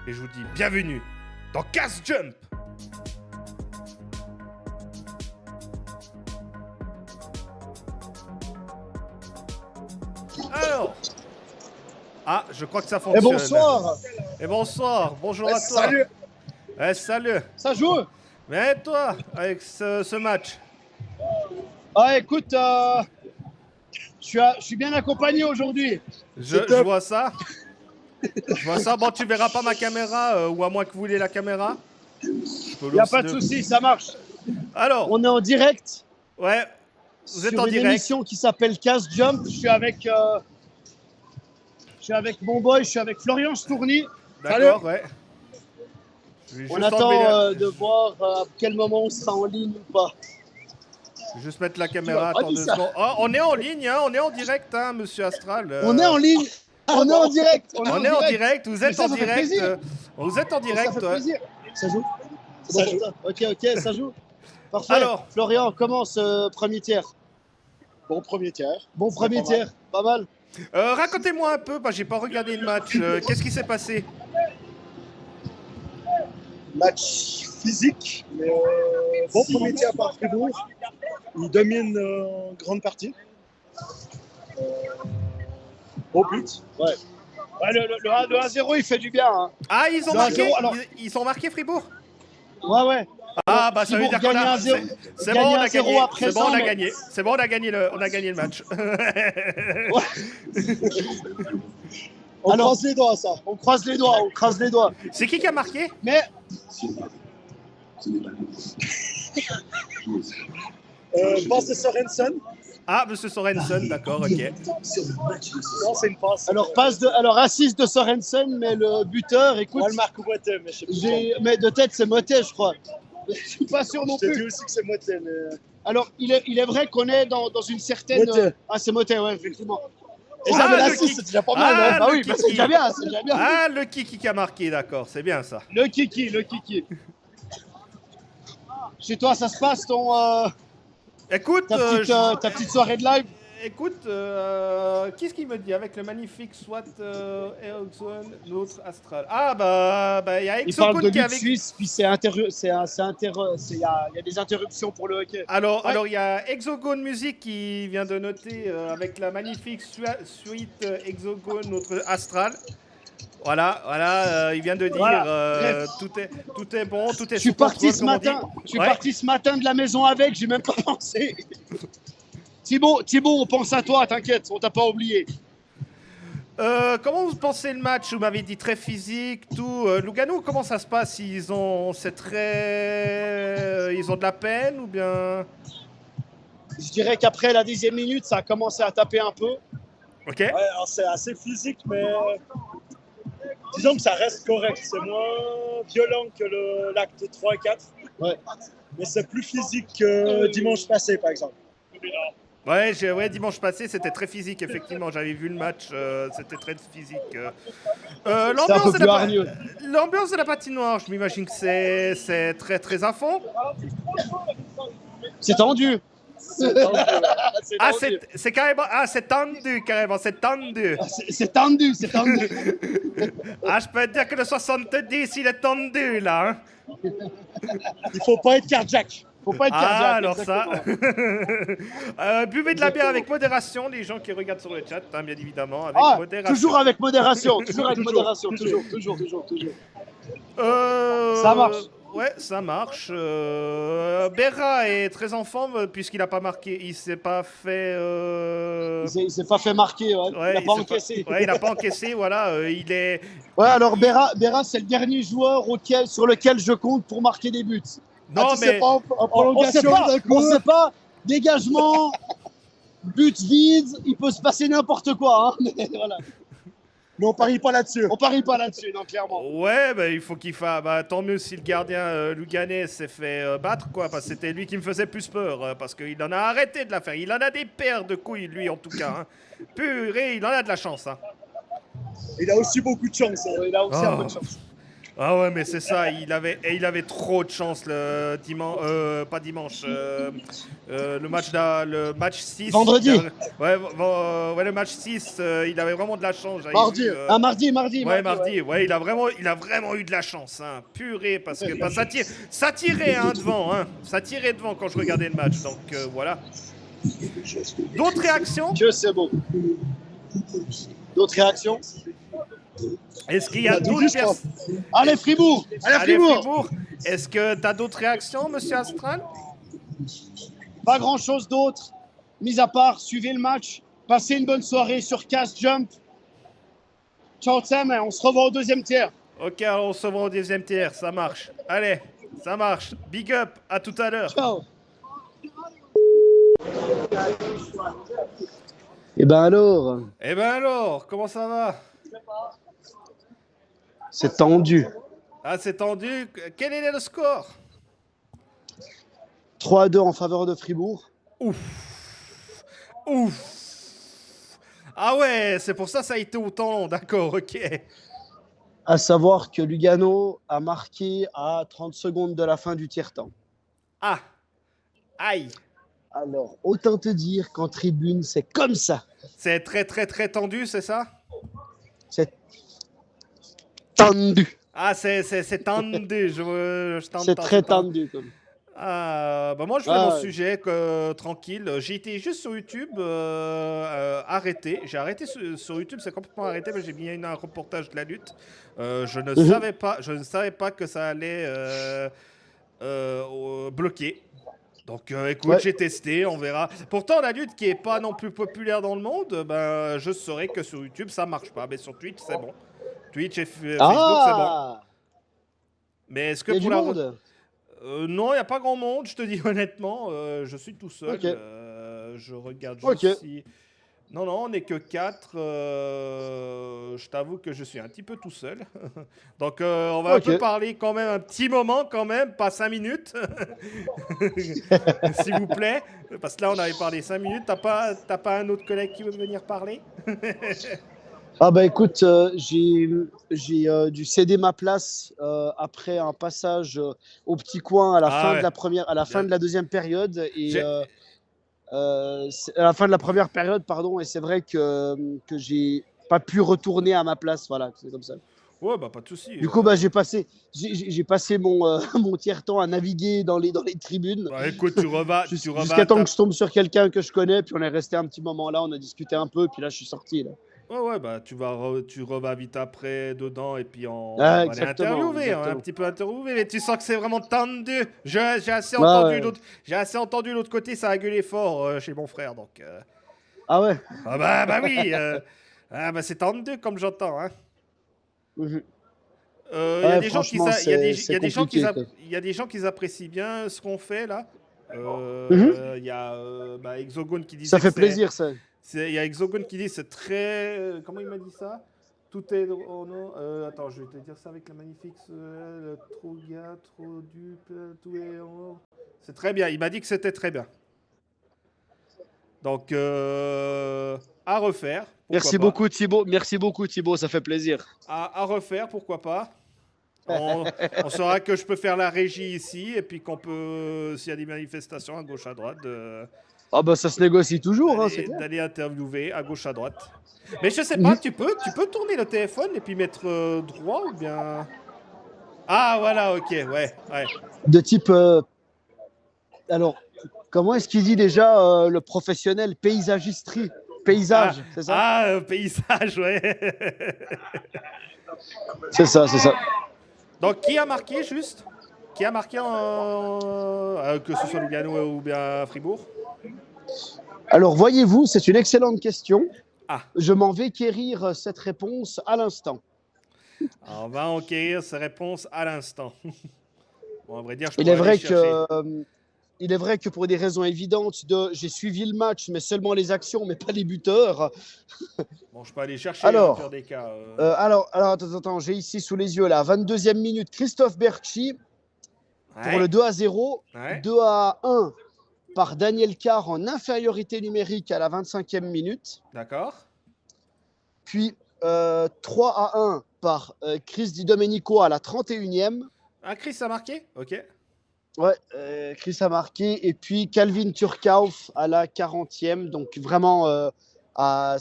et je vous dis bienvenue dans Casse Jump. Alors, je crois que ça fonctionne. Et bonsoir. Et bonsoir, bonjour à toi. Salut. Salut. Ça joue? Mais toi, avec ce match? Ah, écoute, je suis bien accompagné aujourd'hui. Je vois ça. Je vois ça. Bon, tu verras pas ma caméra, ou à moins que vous voulez la caméra. Il n'y a pas de souci, ça marche. Alors, on est en direct. Ouais, vous êtes sur en une direct. émission qui s'appelle Casse Jump. Je suis avec mon boy, je suis avec Florian Stourny. D'accord, ouais. On attend de voir à quel moment on sera en ligne ou pas. Je vais juste mettre la caméra. Attends 2 secondes. Oh, on est en ligne, hein, on est en direct, hein, monsieur Astral. On est en ligne. On est en direct. On est en direct. Vous êtes en direct. Vous êtes en direct. Ça fait plaisir. Ça joue. Ça joue. Ok, ça joue. Parfait. Alors, Florian, commence premier tiers. Bon premier tiers. Bon premier tiers. Pas mal. Racontez-moi un peu, j'ai pas regardé le match. Qu'est-ce qui s'est passé? Match physique, mais bon premier tiers par Fribourg. Il domine en grande partie. Beau but. Ouais. Ouais, le 1-0, il fait du bien. Hein. Ah, ils ont Le marqué 1-0, alors... ils ont marqué Fribourg? Ouais. Ah, bah ça veut dire qu'on a... C'est bon, on a gagné. C'est bon, on a gagné. C'est bon, on a gagné le match. On croise les doigts, ça. On croise les doigts. C'est qui a marqué? Mais... Passe de Sorensen. Ah, monsieur Sorensen, d'accord, ok. Non, c'est une passe. Alors, assist de Sorensen, mais le buteur, écoute... Moi, le marque Moité, mais je sais pas. Mais de tête, c'est Moité, je crois. Je suis pas sûr non plus. Je te dis aussi que c'est Moité, mais... Alors, il est vrai qu'on est dans une certaine... Moité. Ah, c'est Moité, ouais, effectivement. Et j'avais l'assist, c'est déjà pas mal. Ah, bah oui, c'est déjà bien, Ah, le Kiki a marqué, d'accord, c'est bien ça. Le Kiki. Chez toi, ça se passe ton... Écoute, ta petite soirée de live? Écoute, qu'est-ce qu'il me dit avec le magnifique SWAT Ericsson, l'autre Astral? Ah bah il y a Il parle de qui est lutte avec... suisse, puis il y a des interruptions pour le hockey. Alors il y a Hexagone Music qui vient de noter avec la magnifique suite Hexagone, notre Astral. Voilà, il vient de dire tout est bon, tout est sous contrôle. Je suis parti ce matin de la maison avec, j'ai même pas pensé. Thibaut, on pense à toi, t'inquiète, on t'a pas oublié. Comment vous pensez le match? Vous m'avez dit très physique, tout. Lugano, comment ça se passe? Ils ont de la peine ou bien? Je dirais qu'après la 10e minute, ça a commencé à taper un peu. Ok. Ouais, alors c'est assez physique, mais disons que ça reste correct. C'est moins violent que l'acte 3 et 4. Ouais. Mais c'est plus physique que dimanche passé, par exemple. Ouais, dimanche passé, c'était très physique, effectivement. J'avais vu le match, c'était très physique. L'ambiance de la patinoire, je m'imagine que c'est très, très à fond. C'est tendu. C'est carrément... Ah, c'est tendu, carrément, c'est tendu. C'est tendu. Ah, je peux te dire que le 70, il est tendu, là. Hein. Il faut pas être cardiaque. Alors exactement. Ça. Buvez de la bière avec modération, les gens qui regardent sur le chat, hein, bien évidemment. Avec modération. Toujours avec modération. Toujours. Ça marche. Ouais, ça marche. Berra est très en forme puisqu'il n'a pas marqué. Il s'est pas fait. Il s'est pas fait marquer. Ouais. Il n'a pas encaissé. Il n'a pas encaissé. Voilà, il est. Ouais, alors Berra, c'est le dernier joueur sur lequel je compte pour marquer des buts. Non, mais pas, en prolongation, on sait pas. Dégagement, but vide, il peut se passer n'importe quoi. Hein, mais voilà. Mais on parie pas là-dessus. Non, clairement. Ouais, il faut qu'il fasse. Tant mieux si le gardien luganais s'est fait battre, quoi. Parce que c'était lui qui me faisait plus peur. Parce qu'il en a arrêté de la faire. Il en a des paires de couilles, lui, en tout cas. Hein. Purée, il en a de la chance. Hein. Il a aussi beaucoup de chance. Il a aussi un peu de chance. Ah ouais, mais c'est ça, il avait trop de chance le dimanche, pas dimanche, le match 6. Vendredi, Ouais, le match 6, il avait vraiment de la chance, j'avais mardi. vu. Ah, mardi, Ouais, ouais. mardi, ouais, il a vraiment eu de la chance, hein. Purée, parce que bah, ça tirait hein, devant, hein. Ça tirait devant quand je regardais le match, donc voilà. D'autres réactions? Dieu, c'est beau. D'autres réactions? Est-ce qu'il y On a a tout d'autres dit, je crois. personnes? Allez, Fribourg! Allez, Allez, Fribourg! Fribourg, est-ce que tu as d'autres réactions, monsieur Astral? Pas grand-chose d'autre, mis à part, suivez le match, passez une bonne soirée sur Cast Jump. Ciao, Sam, on se revoit au deuxième tiers. Ok, alors on se voit au deuxième tiers, ça marche. Allez, ça marche. Big up, à tout à l'heure. Ciao! Eh ben alors, Eh ben alors, comment ça va? c'est tendu. Ah, c'est tendu. Quel est le score? 3-2 en faveur de Fribourg. Ouf. Ah ouais, c'est pour ça que ça a été autant long, d'accord, ok. À savoir que Lugano a marqué à 30 secondes de la fin du tiers-temps. Ah, aïe. Alors, autant te dire qu'en tribune, c'est comme ça. C'est très très très tendu, c'est ça? C'est tendu. Ah, c'est tendu, je t'entends. C'est très tendu. Comme. Ah, bah moi je fais mon sujet tranquille. J'ai été juste sur YouTube arrêté. J'ai arrêté sur YouTube, c'est complètement arrêté, mais j'ai mis un reportage de la lutte. Je ne savais pas que ça allait bloquer. Donc écoute, j'ai testé, on verra. Pourtant la lutte qui est pas non plus populaire dans le monde, ben je saurais que sur YouTube ça marche pas, mais sur Twitch c'est bon. Twitch et Facebook c'est bon. Mais est-ce que y a pour du monde non, il n'y a pas grand monde, je te dis honnêtement. Je suis tout seul. Okay. Je regarde juste si... Non, on n'est que 4. Je t'avoue que je suis un petit peu tout seul. Donc, on va un peu parler quand même un petit moment, quand même, pas 5 minutes. S'il vous plaît. Parce que là, on avait parlé 5 minutes. T'as pas un autre collègue qui veut venir parler? Ah bah écoute, j'ai dû céder ma place après un passage au petit coin à la fin de la première, à la fin de la deuxième période et à la fin de la première période, pardon. Et c'est vrai que j'ai pas pu retourner à ma place, voilà, c'est comme ça. Ouais, bah pas de souci. Du coup, bah j'ai passé mon mon tiers-temps à naviguer dans les tribunes. Bah écoute, tu revas jusqu'à temps que je tombe sur quelqu'un que je connais, puis on est resté un petit moment là, on a discuté un peu, puis là je suis sorti là. Ouais, bah tu revas vite après dedans et puis on va aller interviewer, un petit peu interviewer. Mais tu sens que c'est vraiment tendu. J'ai assez entendu l'autre côté, ça a gueulé fort chez mon frère, donc. Ah ouais. Ah bah oui. Bah c'est tendu comme j'entends, hein. Il y a des gens qui apprécient bien ce qu'on fait là. Il y a Exogone qui dit ça fait plaisir ça. Il y a Exogone qui dit c'est très... comment il m'a dit ça? Tout est... Oh non, attends, je vais te dire ça avec la magnifique... trop gars, trop dupe, tout est... Oh. C'est très bien, il m'a dit que c'était très bien. Donc, à refaire. Merci beaucoup Thibaut, ça fait plaisir. À refaire, pourquoi pas. On saura que je peux faire la régie ici et puis qu'on peut, s'il y a des manifestations à gauche à droite... Ah bah ça se négocie toujours, d'aller interviewer à gauche à droite. Mais je sais pas, tu peux tourner le téléphone et puis mettre droit ou bien... Ah voilà, ok, ouais. De type... Alors, comment est-ce qu'il dit déjà le professionnel paysagistrie? Paysage, c'est ça? Ah, paysage, ouais. C'est ça. Donc qui a marqué juste? Qui a marqué que ce soit Lugano ou bien Fribourg? Alors, voyez-vous, c'est une excellente question. Ah. Je m'en vais quérir cette réponse à l'instant. On va enquérir ces réponses à l'instant. Bon, à vrai dire, il est vrai que pour des raisons évidentes, j'ai suivi le match, mais seulement les actions, mais pas les buteurs. Bon, je peux aller chercher alors, dans le pire des cas. Alors, attends, j'ai ici sous les yeux, là, 22e minute, Christophe Berchi pour le 2-0, 2-1 par Daniel Carr en infériorité numérique à la 25e minute. D'accord. Puis 3-1 par Chris Di Domenico à la 31e. Ah, Chris a marqué? Ok. Ouais, Chris a marqué. Et puis Calvin Turcauf à la 40e. Donc vraiment à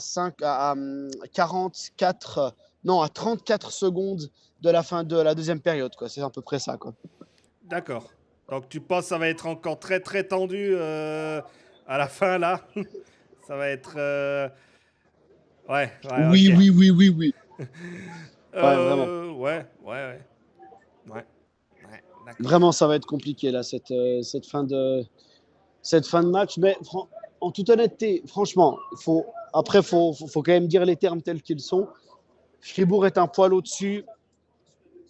44, non, à 34 secondes de la fin de la deuxième période, quoi. C'est à peu près ça, quoi. D'accord. Donc tu penses que ça va être encore très très tendu à la fin là? Ça va être... Ouais, Oui, ok. oui, oui, oui, oui. Ouais, vraiment. Ouais, d'accord. Vraiment, ça va être compliqué, là, cette fin de match. Mais en toute honnêteté, franchement, après, faut quand même dire les termes tels qu'ils sont. Fribourg est un poil au-dessus,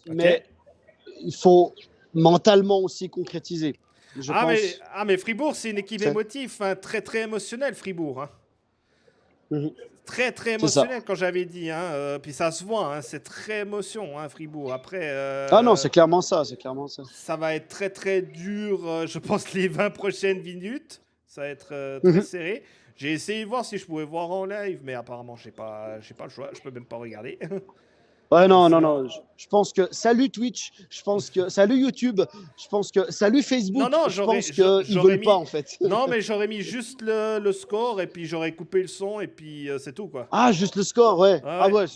mais il faut mentalement aussi concrétiser. Je pense. Mais Fribourg, c'est une équipe émotive, hein, très très émotionnelle, Fribourg. Hein. Très très émotionnel, quand j'avais dit. Hein, puis ça se voit, hein, c'est très émotion, hein, Fribourg. Après. Ah non, c'est clairement ça. Ça va être très très dur, je pense, les 20 prochaines minutes. Ça va être très serré. J'ai essayé de voir si je pouvais voir en live, mais apparemment, j'ai pas le choix. Je peux même pas regarder. Ouais, non. Je pense que salut Twitch, je pense que salut YouTube, je pense que salut Facebook. Non, je pense qu'ils veulent pas en fait. Non, mais j'aurais mis juste le score et puis j'aurais coupé le son et puis c'est tout quoi. Ah, juste le score, ouais. Ouais.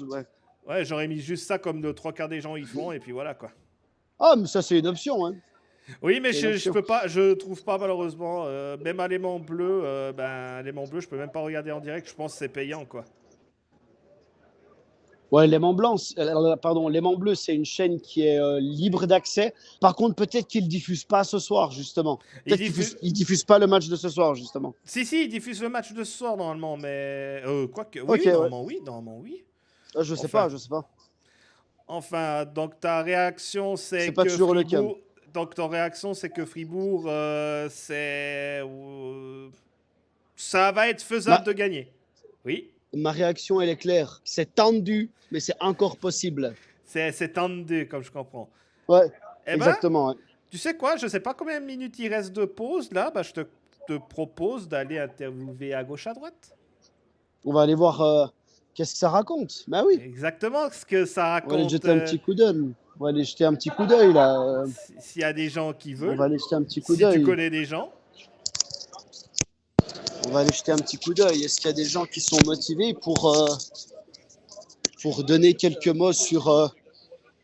Ouais, j'aurais mis juste ça comme le 3/4 des gens ils font et puis voilà quoi. Ah, mais ça c'est une option, hein. Oui, mais je peux pas, je trouve pas malheureusement, même à l'aimant bleu, l'aimant bleu, je peux même pas regarder en direct. Je pense que c'est payant quoi. Ouais, l'aimant bleu, c'est une chaîne qui est libre d'accès. Par contre, peut-être qu'ils diffusent pas ce soir, justement. Peut-être qu'ils diffusent pas le match de ce soir, justement. Si, ils diffusent le match de ce soir, normalement, mais... quoique, oui, okay, normalement, oui. Je sais pas. Enfin, donc ta réaction, c'est pas que toujours le cas. Donc ton réaction, c'est que Fribourg, ça va être faisable de gagner. Oui. Ma réaction, elle est claire. C'est tendu, mais c'est encore possible. C'est tendu, comme je comprends. Ouais, exactement. Ouais. Tu sais quoi? Je sais pas combien de minutes il reste de pause. Là, je te propose d'aller interviewer à gauche, à droite. On va aller voir qu'est-ce que ça raconte. Bah oui. Exactement ce que ça raconte. On va aller jeter un petit coup d'œil. On va aller jeter un petit coup d'œil, là. S'il y a des gens qui veulent. On va aller jeter un petit coup d'œil. Si tu connais des gens. On va aller jeter un petit coup d'œil. Est-ce qu'il y a des gens qui sont motivés pour donner quelques mots sur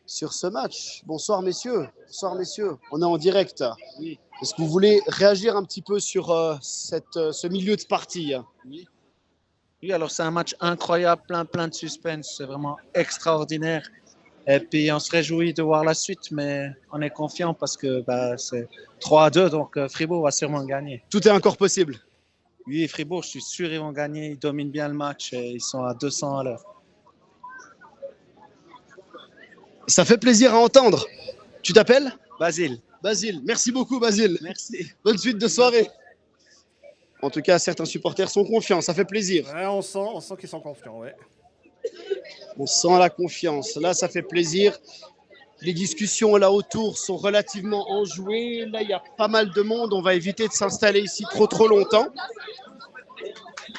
ce match? Bonsoir messieurs. On est en direct. Oui. Est-ce que vous voulez réagir un petit peu sur ce milieu de partie? Oui, alors c'est un match incroyable, plein de suspense. C'est vraiment extraordinaire. Et puis on se réjouit de voir la suite, mais on est confiant parce que c'est 3-2, donc Fribourg va sûrement gagner. Tout est encore possible. Oui, Fribourg, je suis sûr ils vont gagner. Ils dominent bien le match. Et ils sont à 200 à l'heure. Ça fait plaisir à entendre. Tu t'appelles? Basile. Merci beaucoup Basile. Merci. Bonne suite de soirée. En tout cas, certains supporters sont confiants. Ça fait plaisir. Ouais, on sent qu'ils sont confiants, ouais. On sent la confiance. Là, ça fait plaisir. Les discussions là autour sont relativement enjouées. Là, il y a pas mal de monde. On va éviter de s'installer ici trop longtemps.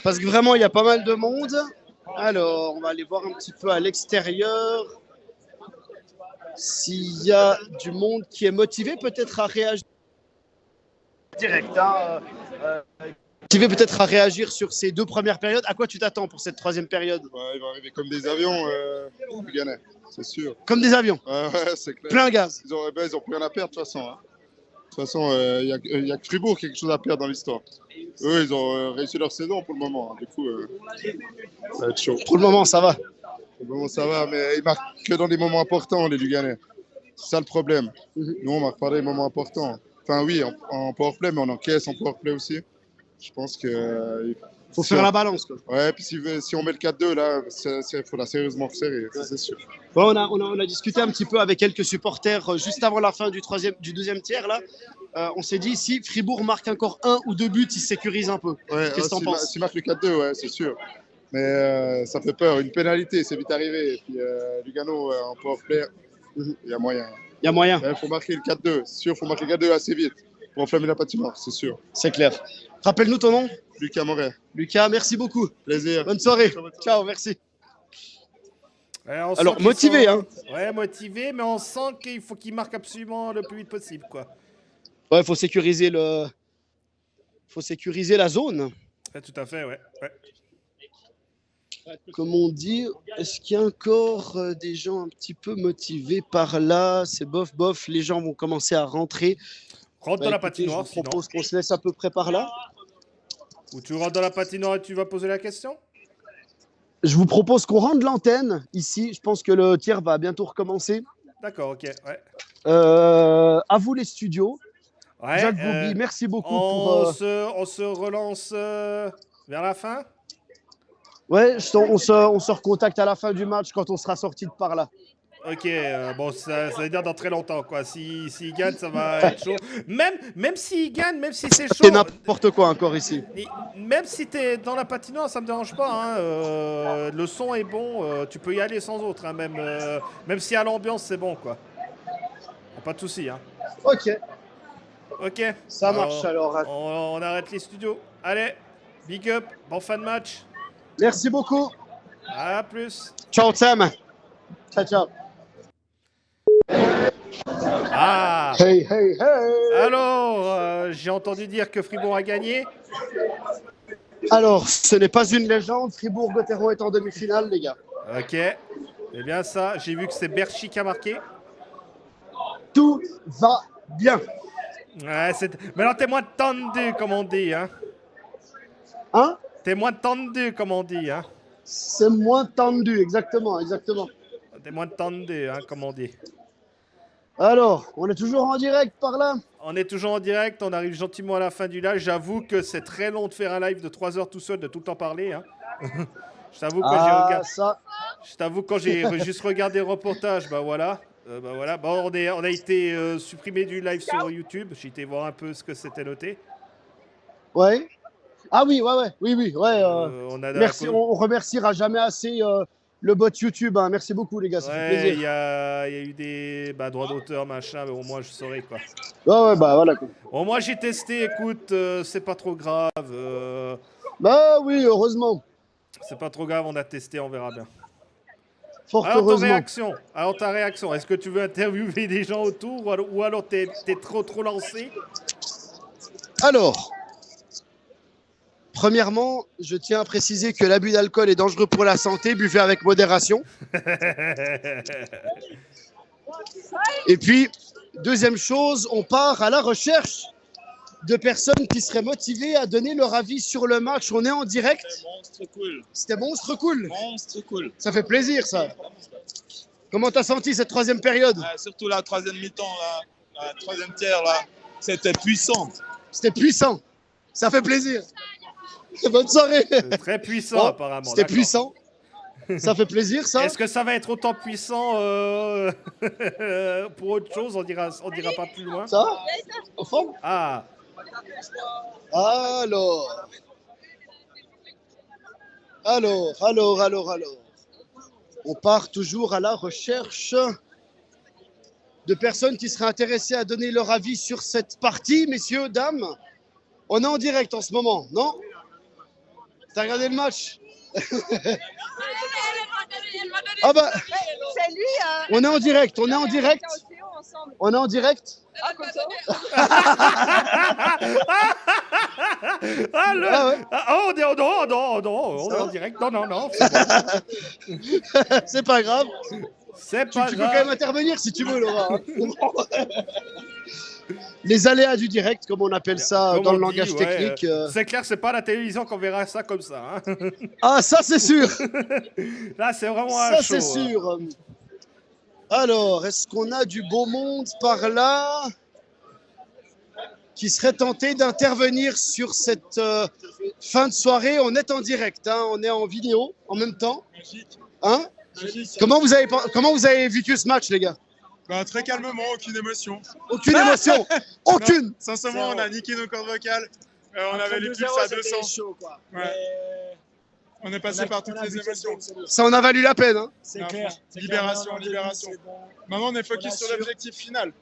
Parce que vraiment, il y a pas mal de monde. Alors, on va aller voir un petit peu à l'extérieur. S'il y a du monde qui est motivé peut-être à réagir. Direct, hein. Motivé peut-être à réagir sur ces deux premières périodes. À quoi tu t'attends pour cette troisième période? Ils vont arriver comme des avions, Lugannais, c'est sûr. Comme des avions? Ouais, c'est clair. Plein gaz. Ils ont plus rien à perdre de toute façon. Hein. De toute façon, il n'y a que Fribourg qui a quelque chose à perdre dans l'histoire. Eux, ils ont réussi leur saison pour le moment. Du coup, ça va être chaud. Pour le moment, ça va. Pour le moment, ça va, mais ils marquent que dans des moments importants, les Lugannais. C'est ça le problème. Nous, on marque pas des moments importants. Enfin, oui, en powerplay, mais on encaisse en powerplay aussi. Je pense que... faut faire la balance, quoi. Ouais, puis si on met le 4-2, là, il faudra sérieusement serrer, ça c'est sûr. Bon, on a discuté un petit peu avec quelques supporters juste avant la fin du deuxième tiers, là. On s'est dit, si Fribourg marque encore 1 ou 2 buts, il sécurise un peu. Ouais, qu'est-ce que t'en penses? S'il marque le 4-2, ouais, c'est sûr. Mais ça fait peur. Une pénalité, c'est vite arrivé. Et puis Lugano, en powerplay, il y a moyen. Il y a moyen. Il faut marquer le 4-2. C'est sûr, il faut marquer le 4-2 assez vite pour enflammer la patinoire, c'est sûr. C'est clair. Rappelle-nous ton nom? Lucas Moret. Lucas, merci beaucoup. Plaisir. Bonne soirée. Ciao, merci. Ouais, on sent Alors, qu'ils motivé, sont- hein. Ouais, motivé, mais on sent qu'il faut qu'ils marquent absolument le plus vite possible, quoi. Ouais, faut sécuriser la zone, Ouais, tout à fait, ouais. Ouais. comme on dit. Est-ce qu'il y a encore des gens un petit peu motivés par là? C'est bof, bof. Les gens vont commencer à rentrer. Rentre Bah, dans la écoutez, je patinoire, vous sinon. propose qu'on se laisse à peu près par là. Ou tu rentres dans la patinoire et tu vas poser la question? Je vous propose qu'on rende l'antenne ici. Je pense que le tir va bientôt recommencer. D'accord, ok, ouais. À vous les studios. Ouais, Jacques Bobby, merci beaucoup on se relance vers la fin. Ouais, on se recontacte à la fin du match quand on sera sorti de par là. Ok, bon, ça veut dire dans très longtemps, quoi. S'il gagne, ça va être chaud. Même s'il gagne, même si c'est chaud, C'est n'importe quoi encore ici. même si t'es dans la patinoire, ça me dérange pas. Hein. Le son est bon, tu peux y aller sans autre. Hein, même si à l'ambiance, c'est bon, quoi. Y a pas de souci. Hein. Ok, Ok. ça marche alors. On arrête les studios. Allez, big up, bon fin de match. Merci beaucoup. À plus. Ciao Sam. Ciao, ciao. Ah, Hey, hey, hey. alors, j'ai entendu dire que Fribourg a gagné. Alors, ce n'est pas une légende. Fribourg-Gotteron est en demi-finale, les gars. Ok, c'est bien ça. J'ai vu que c'est Berchi qui a marqué. Tout va bien. Ouais, mais alors, t'es moins tendu, comme on dit. Hein. Hein? T'es moins tendu, comme on dit. Hein. C'est moins tendu, exactement, exactement. T'es moins tendu, hein, comme on dit. Alors, on est toujours en direct par là? On est toujours en direct, on arrive gentiment à la fin du live. J'avoue que c'est très long de faire un live de 3 heures tout seul, de tout le temps parler. Hein. Je t'avoue que Je t'avoue, quand j'ai juste regardé le reportage, bah voilà. Bon, on a été supprimé du live sur YouTube. J'ai été voir un peu ce que c'était noté. Ouais. Ah oui, oui. Merci, on remerciera jamais assez le bot YouTube. Hein. Merci beaucoup, les gars, ça fait plaisir. Il y a eu des droits d'auteur, machin, mais au moins je saurais, quoi. Ouais, bah voilà. Quoi. Bon, moi j'ai testé, écoute, c'est pas trop grave. Bah oui, heureusement. C'est pas trop grave, on a testé, on verra bien. Fort Alors heureusement. ta réaction, est-ce que tu veux interviewer des gens autour ou alors t'es trop lancé? Alors, premièrement, je tiens à préciser que l'abus d'alcool est dangereux pour la santé, buvez avec modération. Et puis, deuxième chose, on part à la recherche de personnes qui seraient motivées à donner leur avis sur le match. On est en direct. C'était monstre cool. Monstre cool. Ça fait plaisir, ça. Comment t'as senti cette troisième période? Surtout la troisième mi-temps, la troisième tiers, là, c'était puissant. C'était puissant. Ça fait plaisir. Bonne soirée. Très puissant, apparemment. C'était puissant. Ça fait plaisir, ça. Est-ce que ça va être autant puissant pour autre chose? On dira pas plus loin. Ça va? Au fond? Ah. Alors. On part toujours à la recherche de personnes qui seraient intéressées à donner leur avis sur cette partie, messieurs, dames. On est en direct en ce moment, non? T'as regardé le match? Ah bah, c'est lui. on est en direct. On est en direct. Ah, comme ça. On est en direct. Non. C'est pas grave. C'est pas grave. Tu peux quand même intervenir si tu veux, Laura. Les aléas du direct, comme on appelle ça comme dans le dit, langage technique. C'est clair, c'est pas la télévision qu'on verra ça comme ça. Hein. Ah, ça c'est sûr. Là, c'est vraiment un ça show. C'est sûr. Alors, est-ce qu'on a du beau monde par là qui serait tenté d'intervenir sur cette fin de soirée? On est en direct, hein, on est en vidéo en même temps. Hein? Comment vous avez vécu ce match, les gars? Très calmement, aucune émotion. Aucune émotion. Aucune. Non, sincèrement, on a niqué nos cordes vocales. On avait les pulses à 200. Chaud, quoi. Ouais. On est passé par toutes les émotions. Ça en a valu la peine. Hein. C'est clair. Libération. Bon. Maintenant, on est focus sur l'objectif final.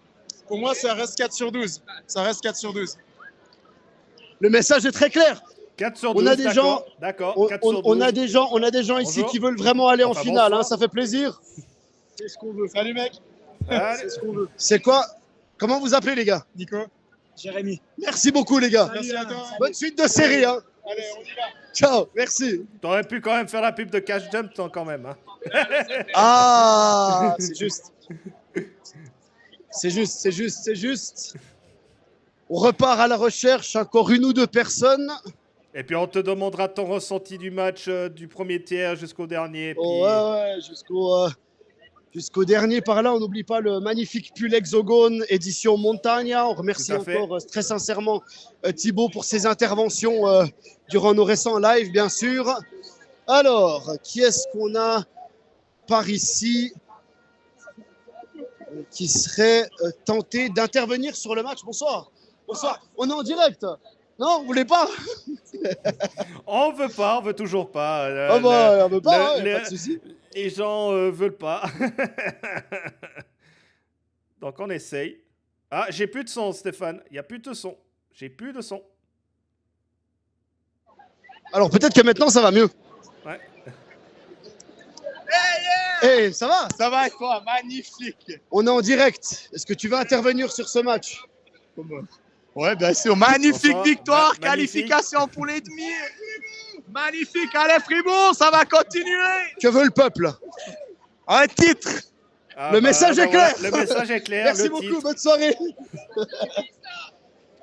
Pour moi, ça reste 4 sur 12. Le message est très clair. 4 sur On 12, a des gens, d'accord. 4 sur 12. on a des gens ici Bonjour. qui veulent vraiment aller en Enfin, finale, bonsoir. hein, ça fait plaisir. C'est ce qu'on veut. Salut, mec. Allez. C'est ce qu'on veut. C'est quoi? Comment vous appelez, les gars? Nico. Jérémy. Merci beaucoup, les gars. Merci à toi. Bonne suite de série. Hein. Allez, on y va. Ciao, merci. T'aurais pu quand même faire la pub de Cash Jump, toi, quand même. Hein. Ah, c'est juste. C'est juste. On repart à la recherche, encore une ou deux personnes. Et puis on te demandera ton ressenti du match du premier tiers jusqu'au dernier. Puis... Oh, ouais, jusqu'au dernier par là. On n'oublie pas le magnifique pull Hexagone édition Montagna. On remercie Tout à fait. encore très sincèrement Thibaut pour ses interventions durant nos récents lives, bien sûr. Alors, qui est-ce qu'on a par ici qui serait tenté d'intervenir sur le match? Bonsoir. Bonsoir. On est en direct. Non, vous voulez pas? On veut pas, on veut toujours pas. Ah bah, on veut pas, le- pas de souci. Les gens veulent pas. Donc on essaye. Ah, j'ai plus de son, Stéphane. Il y a plus de son. J'ai plus de son. Alors peut-être que maintenant ça va mieux. Ouais. Hey, ça va? Ça va et toi? Magnifique. On est en direct. Est-ce que tu veux intervenir sur ce match? Ouais, bien sûr. Magnifique Bonsoir. victoire. Magnifique. Qualification pour les demi. Magnifique. Allez, Fribourg, ça va continuer. Que veut le peuple? Un titre. Ah, Le message est clair. Voilà, le message est clair. Merci le beaucoup, titre. bonne soirée.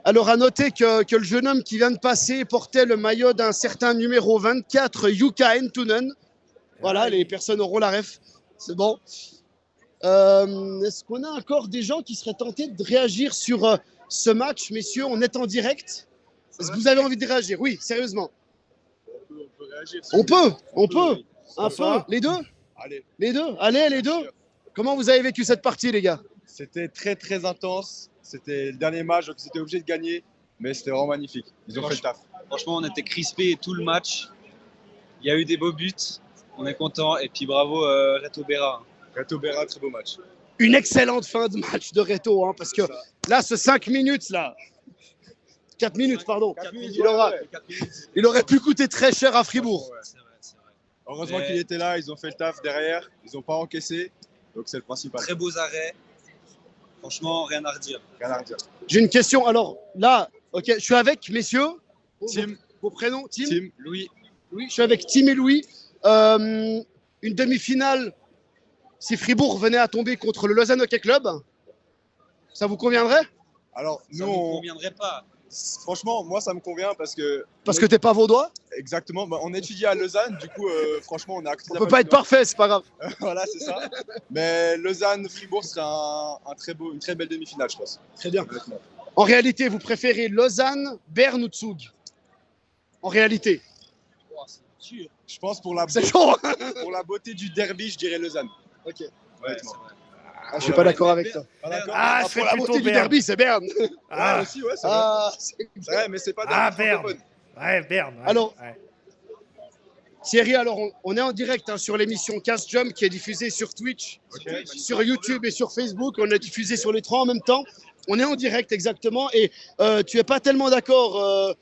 Alors à noter que le jeune homme qui vient de passer portait le maillot d'un certain numéro 24, Jukka Hentunen. Voilà, les personnes auront la ref. C'est bon. Est-ce qu'on a encore des gens qui seraient tentés de réagir sur ce match, messieurs? On est en direct. Est-ce que vous avez envie de réagir? Oui, sérieusement. On peut réagir. On peut. Un Bonsoir. peu. Les deux? Allez. Les deux? Allez, les deux. Comment vous avez vécu cette partie, les gars? C'était très très intense. C'était le dernier match, donc c'était obligé de gagner. Mais c'était vraiment magnifique. Ils ont fait le taf. Franchement, on était crispés tout le match. Il y a eu des beaux buts. On est content. Et puis bravo Reto Berra. Reto Berra, très beau match. Une excellente fin de match de Reto, hein, parce que là, ce 5 minutes, là, 4 minutes, pardon, il aurait pu coûter très cher à Fribourg. C'est vrai, c'est vrai. Heureusement Mais- qu'il était là, ils ont fait le taf derrière. Ils n'ont pas encaissé. Donc c'est le principal. Très beaux arrêts. Franchement, rien à redire. Rien à redire. J'ai une question. Alors là, ok, je suis avec messieurs. Tim. Vos prénoms, Tim. Tim, Louis, Oui, je suis avec Tim et Louis. Une demi-finale, si Fribourg venait à tomber contre le Lausanne Hockey Club, ça vous conviendrait? alors ça nous, ne nous on- conviendrait pas. franchement, moi ça me convient parce que. Parce que t'es pas vaudois? Exactement, bah, on étudie à Lausanne, du coup, franchement, on a acté On peut pas être parfait, c'est pas grave. Voilà, c'est ça. Mais Lausanne-Fribourg serait une très belle demi-finale, je pense. Très bien. Honnêtement. En réalité, vous préférez Lausanne, Berne ou Zug? En réalité, Oh, c'est dur. Je pense pour la, c'est chaud. Hein. pour la beauté du derby, je dirais Lausanne. Ok. Ouais, Honnêtement. c'est vrai. Ah, je suis pas d'accord avec toi. Pas d'accord. Ah, Pour c'est la plutôt beauté du Berne. derby, c'est Berne. Ah, Ouais, aussi, ouais, c'est vrai. Ah, C'est vrai, mais c'est pas Ah, derby Berne. francophone. ouais, Berne. ouais, Alors- ouais. Thierry, alors on est en direct hein, sur l'émission Cast Jump qui est diffusée sur Twitch, sur YouTube et sur Facebook. On est diffusé sur les trois en même temps. On est en direct exactement. Et tu es pas tellement d'accord,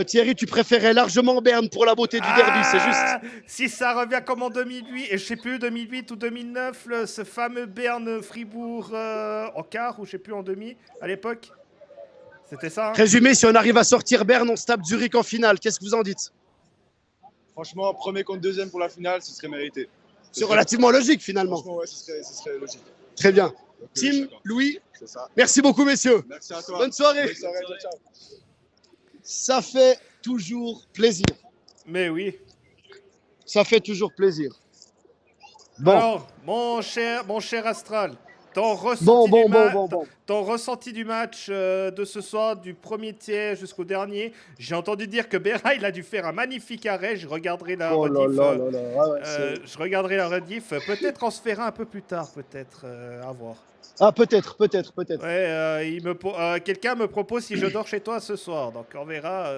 Thierry. Tu préférais largement Berne pour la beauté du derby, c'est juste. Ah, si ça revient comme en 2008, et je sais plus, 2008 ou 2009, ce fameux Berne-Fribourg en quart, ou je sais plus, en demi, à l'époque. C'était ça, hein? Résumé, si on arrive à sortir Berne, on se tape Zurich en finale. Qu'est-ce que vous en dites? Franchement, premier contre deuxième pour la finale, ce serait mérité. C'est relativement logique finalement. Franchement, ouais, ce serait logique. Très bien. Donc, je Tim, suis d'accord. Louis, C'est ça. merci beaucoup messieurs. Merci à toi. Bonne soirée. Bonne soirée, ciao, ciao. Ça fait toujours plaisir. Mais oui. Ça fait toujours plaisir. Bon, Alors, mon cher Astral, ton ressenti, ton ressenti du match de ce soir, du premier tiers jusqu'au dernier. J'ai entendu dire que Berra, il a dû faire un magnifique arrêt. Je regarderai la Oh là rediff. là là là. Ouais, ouais, c'est- Je regarderai la rediff. Peut-être on se fera un peu plus tard, peut-être, à voir. Ah, peut-être. Ouais, quelqu'un me propose si je dors chez toi ce soir. Donc on verra.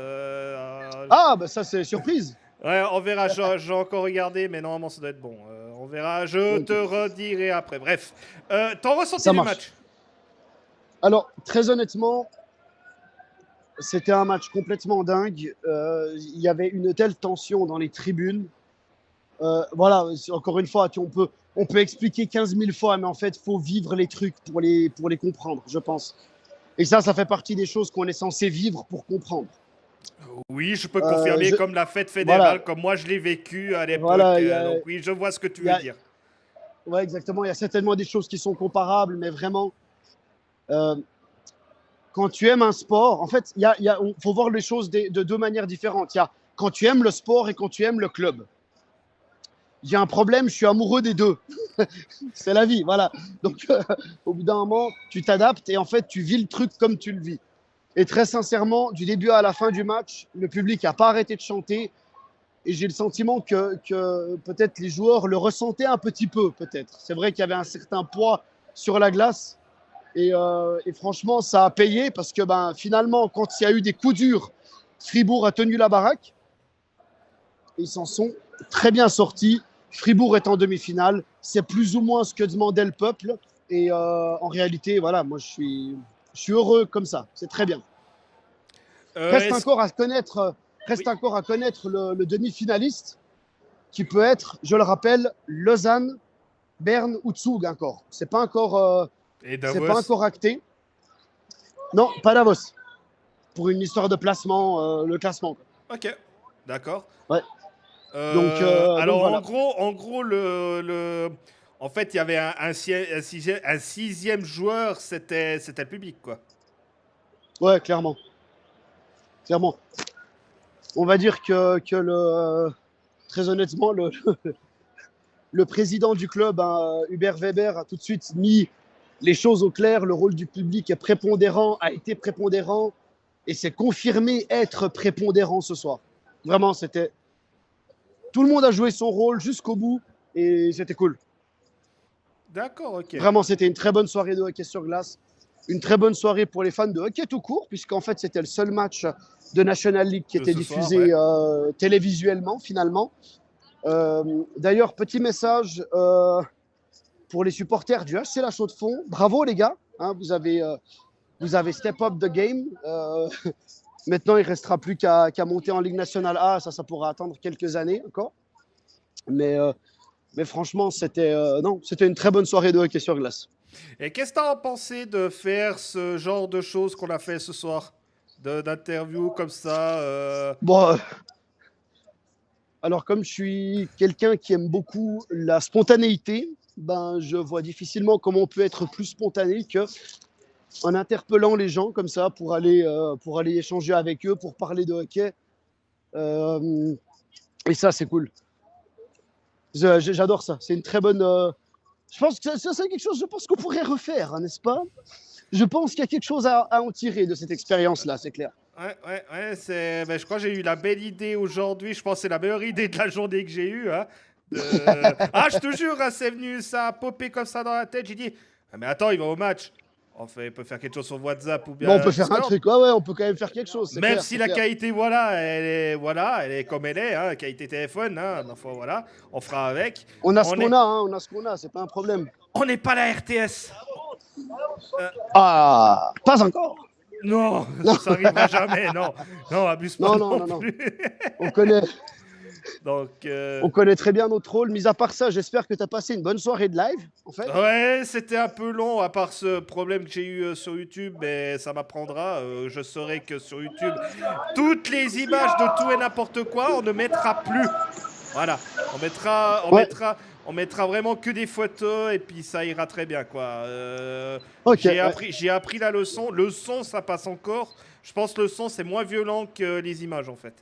Ah, bah ça c'est surprise. Ouais, on verra. J'ai encore regardé, mais normalement ça doit être bon. On verra. Je te redirai après. Bref, ton ressenti Ça du marche. match. Alors, très honnêtement, C'était un match complètement dingue. Il y avait une telle tension dans les tribunes. Voilà, encore une fois, on peut expliquer 15 000 fois, mais en fait, il faut vivre les trucs pour les comprendre, je pense. Et ça fait partie des choses qu'on est censé vivre pour comprendre. Oui, je peux confirmer, comme la fête fédérale, voilà. Comme moi je l'ai vécu à l'époque. Voilà, donc oui, je vois ce que tu veux dire. Oui, exactement. Il y a certainement des choses qui sont comparables, mais vraiment, quand tu aimes un sport, en fait, il faut voir les choses de deux manières différentes. Il y a quand tu aimes le sport et quand tu aimes le club. J'ai un problème, je suis amoureux des deux. C'est la vie, voilà. Donc, au bout d'un moment, tu t'adaptes et en fait, tu vis le truc comme tu le vis. Et très sincèrement, du début à la fin du match, le public n'a pas arrêté de chanter. Et j'ai le sentiment que peut-être les joueurs le ressentaient un petit peu, peut-être. C'est vrai qu'il y avait un certain poids sur la glace. Et franchement, ça a payé parce que finalement, quand il y a eu des coups durs, Fribourg a tenu la baraque. Ils s'en sont très bien sortis. Fribourg est en demi-finale. C'est plus ou moins ce que demandait le peuple. Et en réalité, voilà, moi, je suis heureux comme ça. C'est très bien. Reste encore à connaître le demi-finaliste qui peut être, je le rappelle, Lausanne, Berne ou Zug encore. C'est pas encore acté. Non, pas Davos. Pour une histoire de placement, le classement. Ok, d'accord. Ouais. Alors voilà. en gros, en fait, il y avait un sixième joueur, c'était le public, quoi. Ouais, clairement. On va dire que très honnêtement, le président du club, Hubert Weber, a tout de suite mis les choses au clair. Le rôle du public a été prépondérant et c'est confirmé être prépondérant ce soir. Vraiment, tout le monde a joué son rôle jusqu'au bout et c'était cool. D'accord, ok. Vraiment, c'était une très bonne soirée de hockey sur glace. Une très bonne soirée pour les fans de hockey tout court, puisqu'en fait, c'était le seul match de National League qui était diffusé télévisuellement, finalement. D'ailleurs, petit message pour les supporters du HC La Chaux-de-Fonds. Bravo, les gars. Hein, vous avez step up the game. Maintenant, il ne restera plus qu'à monter en Ligue nationale A. Ça pourra attendre quelques années encore. Mais franchement, c'était une très bonne soirée de hockey sur glace. Et qu'est-ce que tu as pensé de faire ce genre de choses qu'on a fait ce soir, d'interviews comme ça Bon, alors comme je suis quelqu'un qui aime beaucoup la spontanéité, je vois difficilement comment on peut être plus spontané qu'en interpellant les gens comme ça pour aller échanger avec eux, pour parler de hockey. Et ça, c'est cool. J'adore ça. C'est une très bonne... Je pense que c'est quelque chose qu'on pourrait refaire, hein, n'est-ce pas? Je pense qu'il y a quelque chose à en tirer de cette expérience-là, c'est clair. Ouais, je crois que j'ai eu la belle idée aujourd'hui. Je pense que c'est la meilleure idée de la journée que j'ai eue. Hein, je te jure, hein, c'est venu, ça a popé comme ça dans la tête. J'ai dit, mais attends, il va au match. Enfin, il peut faire quelque chose sur WhatsApp ou bien. On peut faire un truc, on peut quand même faire quelque chose. Même si la qualité, elle est comme elle est, hein, qualité téléphone, hein, enfin, voilà, on fera avec. On a ce qu'on a, c'est pas un problème. On n'est pas la RTS. Pas encore. Non, ça n'arrivera jamais, non, abuse pas non plus. On connaît. Donc, on connaît très bien notre rôle. Mis à part ça, j'espère que tu as passé une bonne soirée de live, en fait. Ouais, c'était un peu long, à part ce problème que j'ai eu sur YouTube, mais ça m'apprendra. Je saurai que sur YouTube, toutes les images de tout et n'importe quoi, on ne mettra plus. Voilà, on mettra vraiment que des photos et puis ça ira très bien, quoi. J'ai appris la leçon. Le son, ça passe encore. Je pense que le son, c'est moins violent que les images, en fait.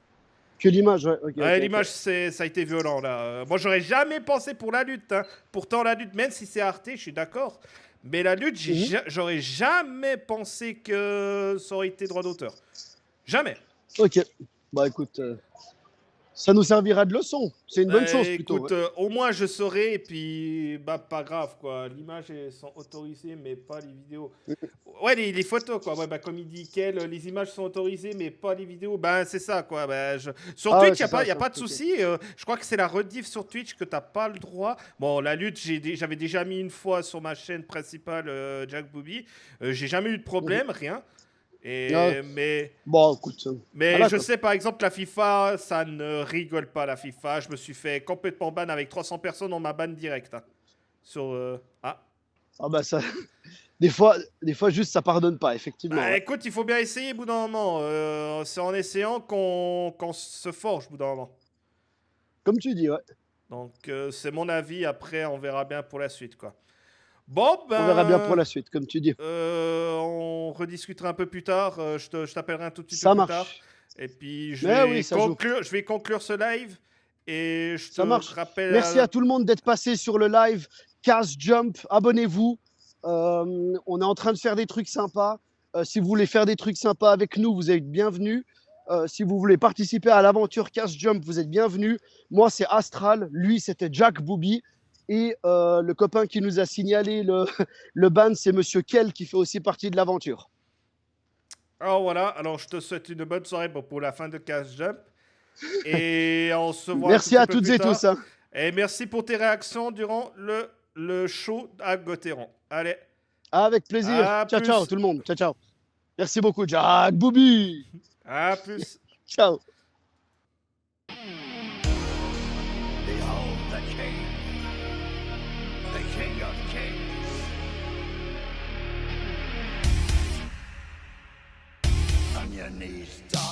Que l'image, l'image, ça a été violent, là. Moi, j'aurais jamais pensé pour la lutte. Hein. Pourtant, la lutte, même si c'est Arte, je suis d'accord. Mais la lutte, j'aurais jamais pensé que ça aurait été droit d'auteur. Jamais. Ok. Écoute, ça nous servira de leçon. C'est une bonne chose, plutôt. Écoute, au moins, je saurai. Et puis, pas grave, quoi. L'image, elles sont autorisées, mais pas les vidéos. Ouais, les photos, quoi. Ouais, comme il dit Kel, les images sont autorisées, mais pas les vidéos. C'est ça, quoi. Sur Twitch, il n'y a pas de souci. Je crois que c'est la rediff sur Twitch que tu n'as pas le droit. Bon, la lutte, j'avais déjà mis une fois sur ma chaîne principale, Jack Booby. J'ai jamais eu de problème, rien. Et, Ouais. mais Bon, écoute. voilà, je quoi. sais par exemple la FIFA, ça ne rigole pas la FIFA. Je me suis fait complètement ban avec 300 personnes, on m'a ban direct. Hein. Ah. Ah bah ça. Des fois, juste, ça pardonne pas, effectivement. Bah, Ouais. écoute, il faut bien essayer au bout d'un moment. C'est en essayant qu'on se forge au bout d'un moment. Comme tu dis, ouais. Donc c'est mon avis. Après, on verra bien pour la suite, quoi. Bon, On verra bien pour ben, la suite, comme tu dis. on rediscutera un peu plus tard. Je t'appellerai un tout petit Ça peu plus tard. marche. Et puis Mais oui, ça joue. je vais conclure ce live. Et je Ça te marche. rappelle. Merci à tout le monde d'être passé sur le live. Cast Jump, abonnez-vous. On est en train de faire des trucs sympas. Si vous voulez faire des trucs sympas avec nous, vous êtes bienvenus. Si vous voulez participer à l'aventure Cast Jump, vous êtes bienvenus. Moi, c'est Astral. Lui, c'était Jack Booby. Et le copain qui nous a signalé le ban, c'est Monsieur Kell qui fait aussi partie de l'aventure. Alors voilà. Alors je te souhaite une bonne soirée pour la fin de Cast Jump. Et on se voit Merci un à petit peu toutes plus et tard. tous. Hein. Et merci pour tes réactions durant le show à Gauthieron. Allez. Avec plaisir. À Ciao, plus. ciao tout le monde. Ciao, ciao. Merci beaucoup, Jack Booby. À plus. Ciao. Behold the king, the king of kings. On your knees, darling.